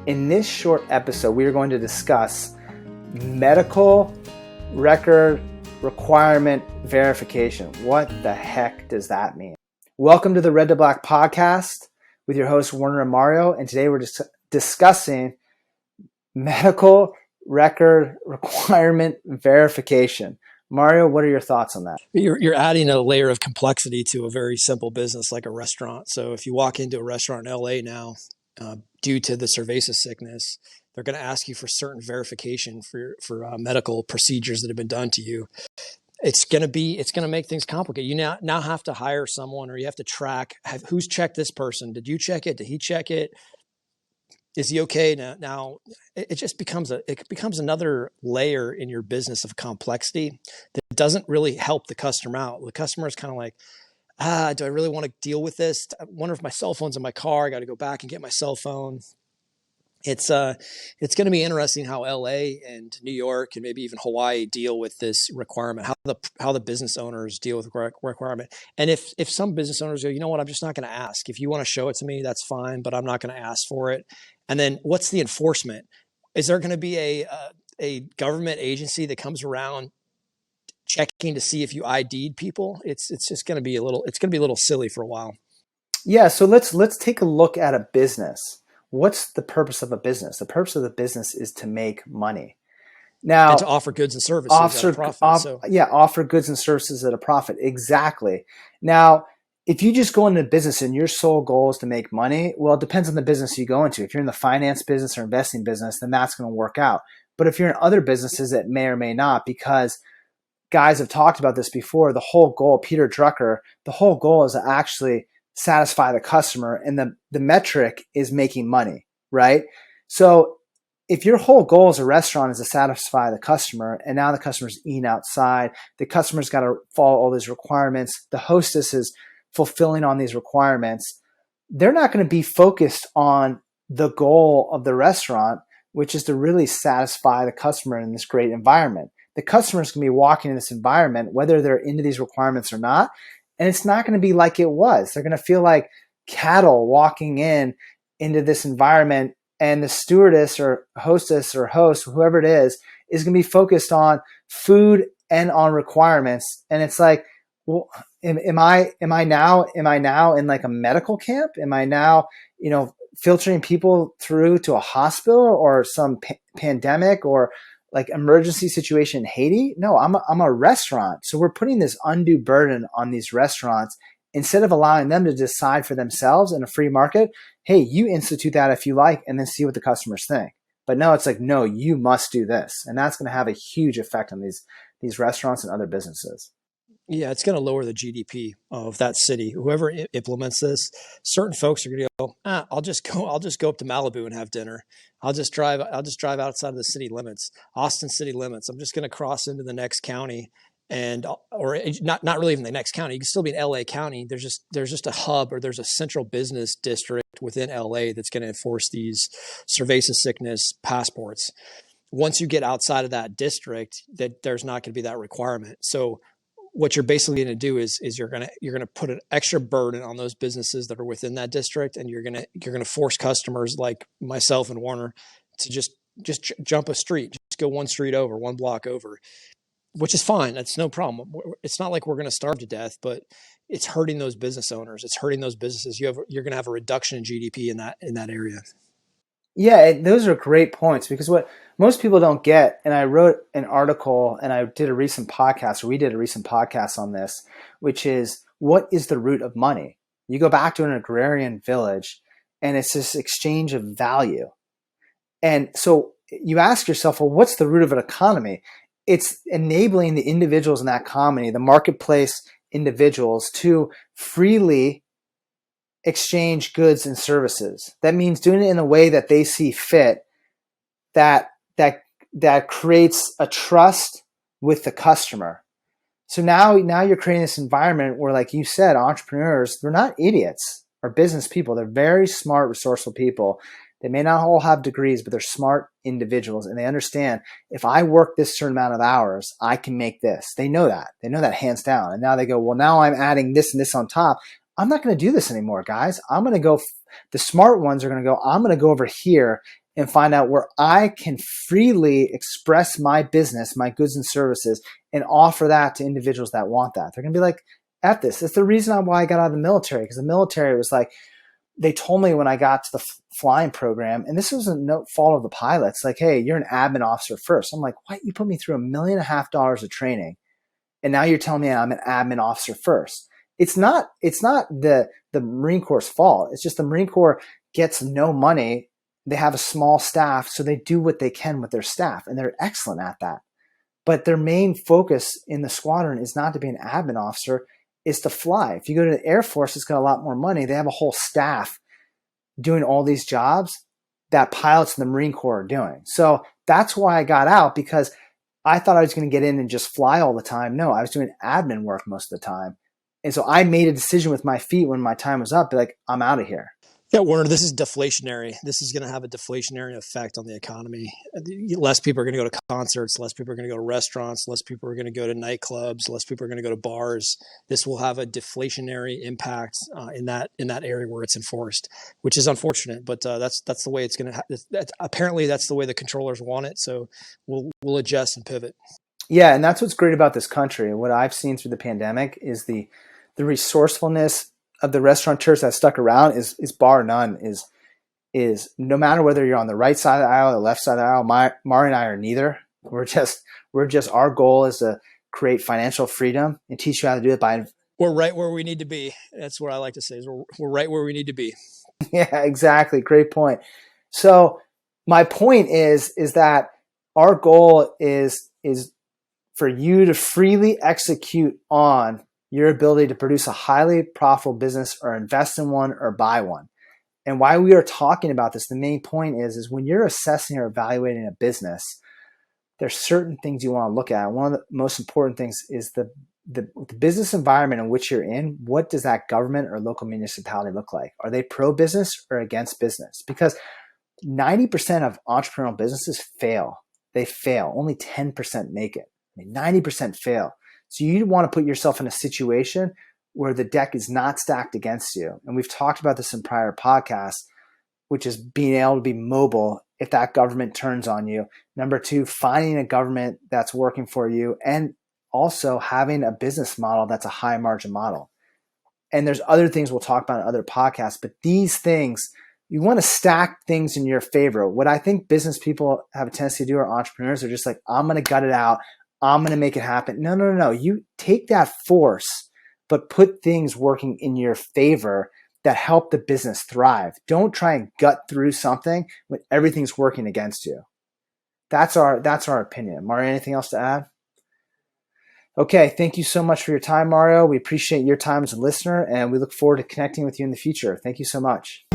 In this short episode, we are going to discuss medical record requirement verification. What the heck does that mean? Welcome to the Red to Black podcast with your hosts Warner and Mario, and today we're discussing medical record requirement verification. Mario, what are your thoughts on that? You're adding a layer of complexity to a very simple business like a restaurant. So if you walk into a restaurant in LA now, due to the cerveza sickness, they're going to ask you for certain verification for medical procedures that have been done to you. It's going to make things complicated. You now have to hire someone, or you have to track who's checked this person. Did you check it? Did he check it? Is he okay? Now it just becomes another layer in your business of complexity that doesn't really help the customer out. The customer is kind of like, do I really want to deal with this? I wonder if my cell phone's in my car. I got to go back and get my cell phone. It's going to be interesting how LA and New York and maybe even Hawaii deal with this requirement, how the business owners deal with requirement. And if some business owners go, you know what, I'm just not going to ask. If you want to show it to me, that's fine, but I'm not going to ask for it. And then what's the enforcement? Is there going to be a government agency that comes around checking to see if you ID'd people? It's just going to be a little silly for a while. Yeah. So let's take a look at a business. What's the purpose of a business? The purpose of the business is to make money. Now, and to offer goods and services at a profit. Offer goods and services at a profit. Exactly. Now, if you just go into business and your sole goal is to make money, well, it depends on the business you go into. If you're in the finance business or investing business, then that's going to work out. But if you're in other businesses, that may or may not, because guys have talked about this before. The whole goal, Peter Drucker, the whole goal is to actually satisfy the customer, and the metric is making money, right? So if your whole goal as a restaurant is to satisfy the customer, and now the customer's eating outside, the customer's got to follow all these requirements, the hostess is fulfilling on these requirements, they're not going to be focused on the goal of the restaurant, which is to really satisfy the customer in this great environment. The customer's going to be walking in this environment, whether they're into these requirements or not, and it's not going to be like it was. They're going to feel like cattle walking into this environment, and the stewardess or hostess or host, whoever it is going to be focused on food and on requirements. And it's like, well, am I now in like a medical camp? Am I now, filtering people through to a hospital or some pandemic or like emergency situation in Haiti? No, I'm a restaurant. So we're putting this undue burden on these restaurants instead of allowing them to decide for themselves in a free market. Hey, you institute that if you like, and then see what the customers think. But no, it's like, no, you must do this. And that's going to have a huge effect on these restaurants and other businesses. Yeah, it's going to lower the GDP of that city. Whoever implements this, certain folks are going to go, I'll just go up to Malibu and have dinner. I'll just drive outside of the city limits, Austin city limits. I'm just going to cross into the next county, or not really even the next county. You can still be in LA County. There's just a hub, or there's a central business district within LA that's going to enforce these cerveza sickness passports. Once you get outside of that district, that there's not going to be that requirement. So what you're basically going to do is you're going to put an extra burden on those businesses that are within that district, and you're going to force customers like myself and Warner to just jump a street, just go one street over, one block over, which is fine. That's no problem. It's not like we're going to starve to death, but it's hurting those business owners. It's hurting those businesses. You're going to have a reduction in GDP in that area. Yeah, those are great points, because what most people don't get, and I wrote an article and we did a recent podcast on this, which is, what is the root of money? You go back to an agrarian village and it's this exchange of value. And so you ask yourself, well, what's the root of an economy? It's enabling the individuals in that economy, the marketplace individuals, to freely exchange goods and services. That means doing it in a way that they see fit, that creates a trust with the customer. So now you're creating this environment where, like you said, entrepreneurs, they're not idiots or business people. They're very smart, resourceful people. They may not all have degrees, but they're smart individuals, and they understand, if I work this certain amount of hours, I can make this. They know that. They know that hands down. And now they go, well, now I'm adding this and this on top. I'm not going to do this anymore, guys. I'm going to go, the smart ones are going to go, I'm going to go over here and find out where I can freely express my business, my goods and services, and offer that to individuals that want that. They're going to be like, F this. It's the reason why I got out of the military, because the military was like, they told me when I got to the flying program, and this wasn't no fault of the pilots, like, hey, you're an admin officer first. I'm like, what? You put me through $1.5 million of training, and now you're telling me I'm an admin officer first. It's not the Marine Corps' fault. It's just the Marine Corps gets no money. They have a small staff, so they do what they can with their staff, and they're excellent at that. But their main focus in the squadron is not to be an admin officer, is to fly. If you go to the Air Force, it's got a lot more money. They have a whole staff doing all these jobs that pilots in the Marine Corps are doing. So that's why I got out, because I thought I was going to get in and just fly all the time. No, I was doing admin work most of the time. And so I made a decision with my feet when my time was up, be like, I'm out of here. Yeah, Warner, this is deflationary. This is going to have a deflationary effect on the economy. Less people are going to go to concerts. Less people are going to go to restaurants. Less people are going to go to nightclubs. Less people are going to go to bars. This will have a deflationary impact in that area where it's enforced, which is unfortunate. But that's the way it's going to. Apparently, that's the way the controllers want it. So we'll adjust and pivot. Yeah, and that's what's great about this country. What I've seen through the pandemic is the resourcefulness of the restaurateurs that stuck around is bar none. Is no matter whether you're on the right side of the aisle or the left side of the aisle. Mari and I are neither. We're just our goal is to create financial freedom and teach you how to do it by. We're right where we need to be. That's what I like to say. Is we're right where we need to be. Yeah, exactly. Great point. So my point is that our goal is for you to freely execute on your ability to produce a highly profitable business or invest in one or buy one. And why we are talking about this, the main point is when you're assessing or evaluating a business, there's certain things you want to look at. One of the most important things is the business environment in which you're in. What does that government or local municipality look like? Are they pro-business or against business? Because 90% of entrepreneurial businesses fail. They fail. Only 10% make it. 90% fail. So you want to put yourself in a situation where the deck is not stacked against you. And we've talked about this in prior podcasts, which is being able to be mobile if that government turns on you. Number two, finding a government that's working for you, and also having a business model that's a high margin model. And there's other things we'll talk about in other podcasts, but these things, you want to stack things in your favor. What I think business people have a tendency to do, or entrepreneurs, are just like, I'm going to gut it out. I'm going to make it happen. No. You take that force, but put things working in your favor that help the business thrive. Don't try and gut through something when everything's working against you. That's our opinion. Mario, anything else to add? Okay, thank you so much for your time, Mario. We appreciate your time as a listener, and we look forward to connecting with you in the future. Thank you so much.